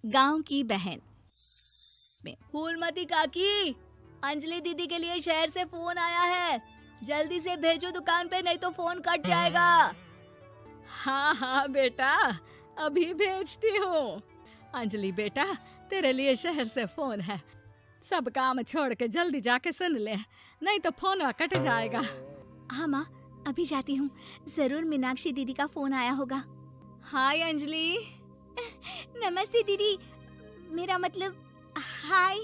गांव की बहन में। फूलमती काकी, अंजलि दीदी के लिए शहर से फोन आया है, जल्दी से भेजो दुकान पे, नहीं तो फोन कट जाएगा। हाँ हाँ बेटा, अभी भेजती हूँ। अंजलि बेटा, तेरे लिए शहर से फोन है, सब काम छोड़ के जल्दी जाके सुन ले, नहीं तो फोन कट जाएगा। हाँ माँ, अभी जाती हूँ, जरूर मीनाक्षी दीदी का फोन आया होगा। हाय अंजलि। नमस्ते दीदी, मेरा मतलब हाय,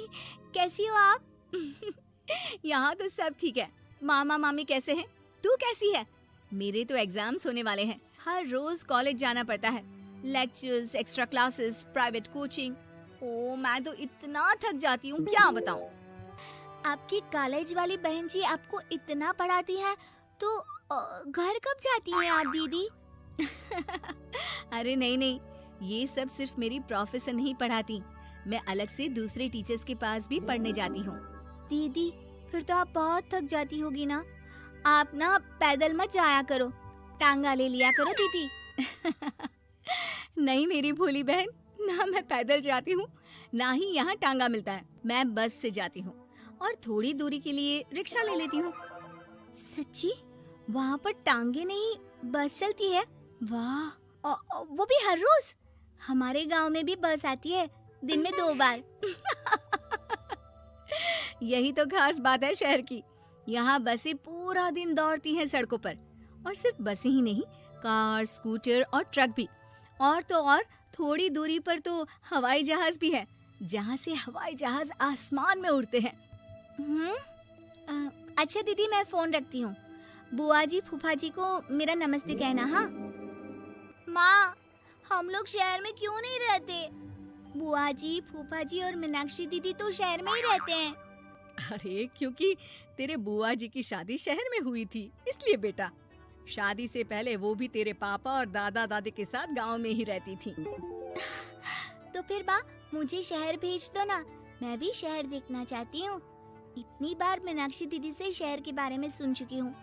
कैसी हो आप? यहाँ तो सब ठीक है। मामा मामी कैसे हैं? तू कैसी है? मेरे तो एग्जाम्स होने वाले हैं, हर रोज कॉलेज जाना पड़ता है, lectures, extra classes, private coaching. ओ मैं तो इतना थक जाती हूँ, क्या बताऊँ। आपकी कॉलेज वाली बहन जी आपको इतना पढ़ाती है, तो घर कब जाती हैं आप दीदी? अरे नहीं नहीं, ये सब सिर्फ मेरी प्रोफेसर नहीं पढ़ाती, मैं अलग से दूसरे टीचर्स के पास भी पढ़ने जाती हूँ। दीदी फिर तो आप बहुत थक जाती होगी ना, आप ना पैदल मत जाया करो, टांगा ले लिया करो दीदी। नहीं मेरी भोली बहन, ना मैं पैदल जाती हूँ, ना ही यहाँ टांगा मिलता है, मैं बस से जाती हूँ और थोड़ी दूरी के लिए रिक्शा ले लेती हूँ। सच्ची? वहाँ पर टांगे नहीं बस चलती है? वाह, वो भी हर रोज? हमारे गांव में भी बस आती है, दिन में 2 बार। यही तो खास बात है शहर की, यहाँ बसें पूरा दिन दौड़ती हैं सड़कों पर, और सिर्फ बसें ही नहीं, कार, स्कूटर और ट्रक भी, और तो और थोड़ी दूरी पर तो हवाई जहाज भी है, जहाँ से हवाई जहाज आसमान में उड़ते हैं। अच्छा दीदी, मैं फोन रखती हूँ, बुआ जी फूफा जी को मेरा नमस्ते कहना। हाँ माँ, हम लोग शहर में क्यों नहीं रहते? बुआ जी, फूफा जी और मीनाक्षी दीदी तो शहर में ही रहते हैं। अरे क्योंकि तेरे बुआ जी की शादी शहर में हुई थी, इसलिए बेटा। शादी से पहले वो भी तेरे पापा और दादा दादी के साथ गांव में ही रहती थी। तो फिर बा, मुझे शहर भेज दो ना, मैं भी शहर देखना चाहती हूँ। इतनी बार मीनाक्षी दीदी से शहर के बारे में सुन चुकी हूँ,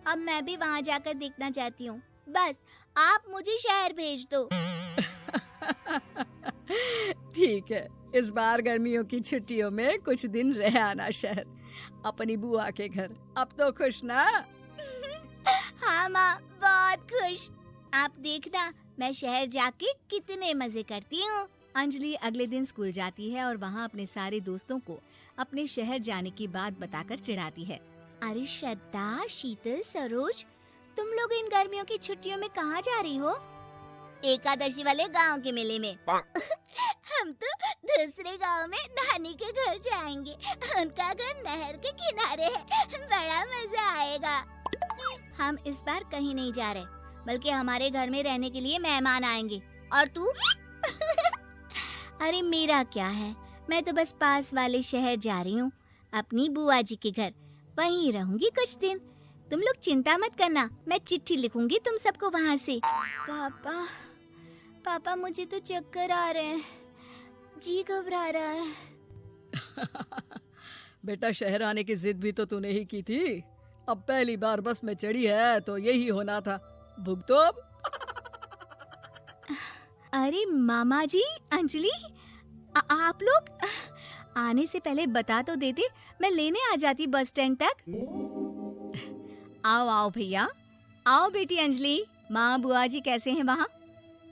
अब मैं भी वहाँ जाकर देखना चाहती हूँ। बस आप मुझे शहर भेज दो। ठीक है, इस बार गर्मियों की छुट्टियों में कुछ दिन रह आना शहर, अपनी बुआ के घर। अब तो खुश ना? हाँ माँ, बहुत खुश। आप देखना मैं शहर जाके कितने मजे करती हूँ। अंजलि अगले दिन स्कूल जाती है और वहाँ अपने सारे दोस्तों को अपने शहर जाने की बात बताकर चिढ़ाती है। अरे श्रद्धा, शीतल, सरोज, तुम लोग इन गर्मियों की छुट्टियों में कहाँ जा रही हो? एकादशी वाले गांव के मेले में। हम तो दूसरे गांव में नानी के घर जाएंगे, उनका घर नहर के किनारे है, बड़ा मजा आएगा। हम इस बार कहीं नहीं जा रहे, बल्कि हमारे घर में रहने के लिए मेहमान आएंगे। और तू? अरे मेरा क्या है, मैं तो बस पास वाले शहर जा रही हूँ, अपनी बुआ जी के घर, वहीं रहूंगी कुछ दिन। तुम लोग चिंता मत करना, मैं चिट्ठी लिखूंगी तुम सबको वहाँ से। पापा मुझे तो चक्कर आ रहे हैं, जी घबरा रहा है। बेटा, शहर आने की जिद भी तो तूने ही की थी, अब पहली बार बस में चढ़ी है तो यही होना था, भुगतो अब। अरे मामा जी, अंजलि, आप लोग आने से पहले बता तो देते, मैं लेने आ जाती बस स्टैंड तक। आओ आओ भैया, आओ बेटी अंजलि। माँ बुआ जी कैसे हैं वहाँ,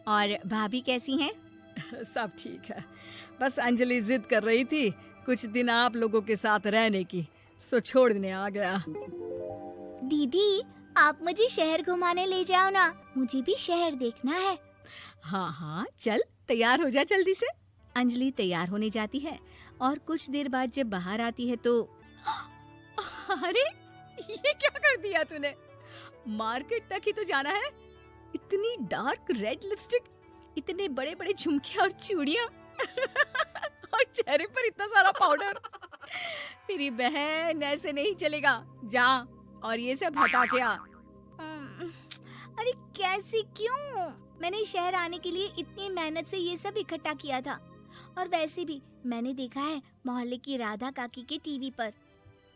और भाभी कैसी हैं? सब ठीक है, बस अंजलि जिद कर रही थी कुछ दिन आप लोगों के साथ रहने की, सो छोड़ने आ गया। दीदी, आप मुझे शहर घुमाने ले जाओ ना, मुझे भी शहर देखना है। हाँ हाँ चल, तैयार हो जा जल्दी से। अंजलि तैयार होने जाती है और कुछ देर बाद जब बाहर आती है तो अरे ये क्या कर दिया तूने, मार्केट तक ही तो जाना है, इतनी डार्क रेड लिपस्टिक, इतने बड़े बड़े झुमके और चूड़ियां और चेहरे पर इतना सारा पाउडर। मेरी बहन, ऐसे नहीं चलेगा, जा और ये सब हटा के आ। अरे कैसे, क्यों? मैंने शहर आने के लिए इतनी मेहनत से ये सब इकट्ठा किया था, और वैसे भी मैंने देखा है मोहल्ले की राधा काकी के टीवी पर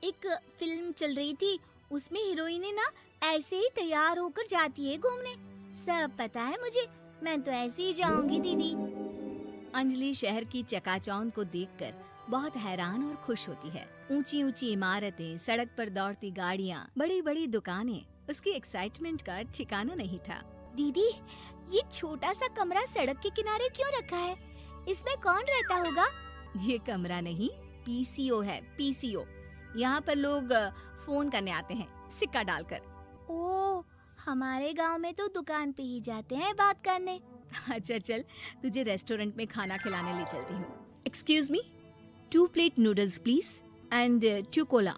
एक फिल्म चल रही थी, उसमें हीरोइनें ना ऐसे ही तैयार होकर जाती है घूमने। सब पता है मुझे, मैं तो ऐसे ही जाऊंगी दीदी। अंजलि शहर की चकाचौंध को देखकर बहुत हैरान और खुश होती है। ऊंची ऊंची इमारतें, सड़क पर दौड़ती गाड़ियाँ, बड़ी बड़ी दुकानें, उसकी एक्साइटमेंट का ठिकाना नहीं था। दीदी, ये छोटा सा कमरा सड़क के किनारे क्यों रखा है? इसमें कौन रहता होगा? ये कमरा नहीं, पीसीओ है, पीसीओ। यहाँ पर लोग फोन करने आते हैं, सिक्का डालकर। ओह, हमारे गांव में तो दुकान पे ही जाते हैं बात करने। अच्छा चल, तुझे रेस्टोरेंट में खाना खिलाने ले चलती हूँ। Excuse me, 2 plate noodles please and 2 Cola.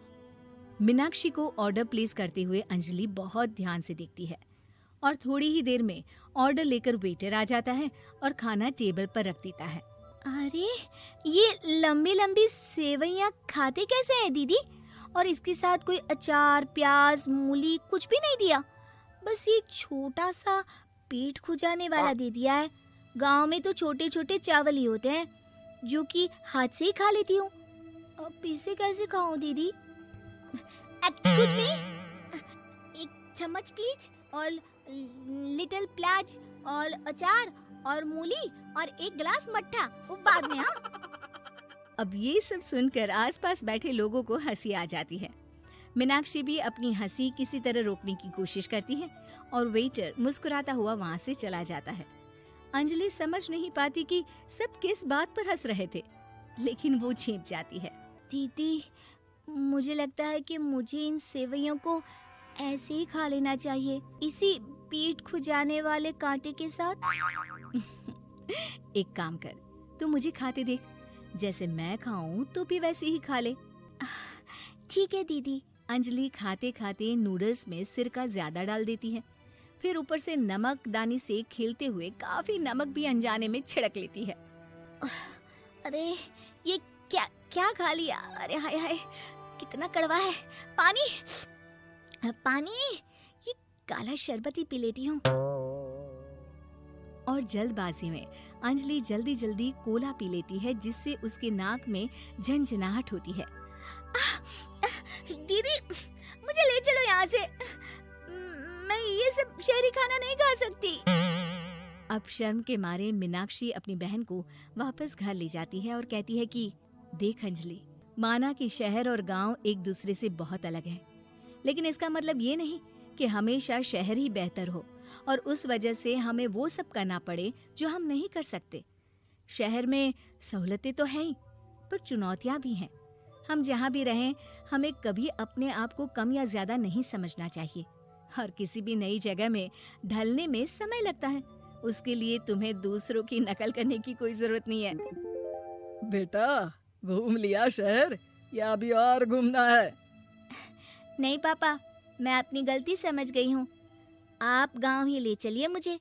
Meenakshi को ऑर्डर प्लेस करते हुए अंजलि बहुत ध्यान से देखती है और थोड़ी ही देर में ऑर्डर लेकर वेटर आ जाता है और खाना टेबल पर रख देता है। अरे, ये लंबी लंबी सेवइयाँ खाते कैसे हैं दीदी? और इसके साथ कोई अचार, प्याज, मूली कुछ भी नहीं दिया, बस ये छोटा सा पेट खुजाने वाला दे दिया है। गांव में तो छोटे छोटे चावल ही होते हैं जो कि हाथ से ही खा लेती हूँ। अब इसे कैसे खाऊं दीदी? एक्सक्यूज मी, एक चम्मच प्लीज, और लिटिल प्याज और अचार और मूली और एक गिलास मट्ठा, वो बाद में। हाँ, अब ये सब सुनकर आसपास बैठे लोगों को हंसी आ जाती है। मीनाक्षी भी अपनी हंसी किसी तरह रोकने की कोशिश करती है और वेटर मुस्कुराता हुआ वहाँ से चला जाता है। अंजलि समझ नहीं पाती कि सब किस बात पर हंस रहे थे, लेकिन वो छिप जाती है। दीदी, मुझे लगता है कि मुझे इन सेवइयों को ऐसे ही खा लेना चाहिए, इसी पेट खुजाने वाले कांटे के साथ। एक काम कर, तू मुझे खाते देख, जैसे मैं खाऊं तो भी वैसे ही खा ले। ठीक है दीदी। अंजलि खाते खाते नूडल्स में सिरका ज्यादा डाल देती है, फिर ऊपर से नमक दानी से खेलते हुए काफी नमक भी अनजाने में छिड़क लेती है। अरे, ये क्या क्या खा लिया? अरे हाय हाय, कितना कड़वा है। पानी पानी, ये काला शरबत ही पी लेती हूँ। और जल्दबाजी में अंजलि जल्दी जल्दी कोला पी लेती है, जिससे उसके नाक में झंझनाहट होती है। दीदी, मुझे ले चलो यहाँ से। मैं ये सब शहरी खाना नहीं खा सकती। अब शर्म के मारे मीनाक्षी अपनी बहन को वापस घर ले जाती है और कहती है कि देख अंजलि, माना कि शहर और गांव एक दूसरे से बहुत अलग हैं, लेकिन इसका मतलब ये नहीं कि हमेशा शहर ही बेहतर हो और उस वजह से हमें वो सब करना पड़े जो हम नहीं कर सकते। शहर में सहूलतें तो हैं ही, पर चुनौतियां भी हैं। हम जहाँ भी रहें, हमें कभी अपने आप को कम या ज्यादा नहीं समझना चाहिए। और किसी भी नई जगह में ढलने में समय लगता है, उसके लिए तुम्हें दूसरों की नकल करने की कोई जरूरत नहीं है। बेटा, घूम लिया शहर या अभी और घूमना है? नहीं पापा, मैं अपनी गलती समझ गई हूँ। आप गांव ही ले चलिए मुझे।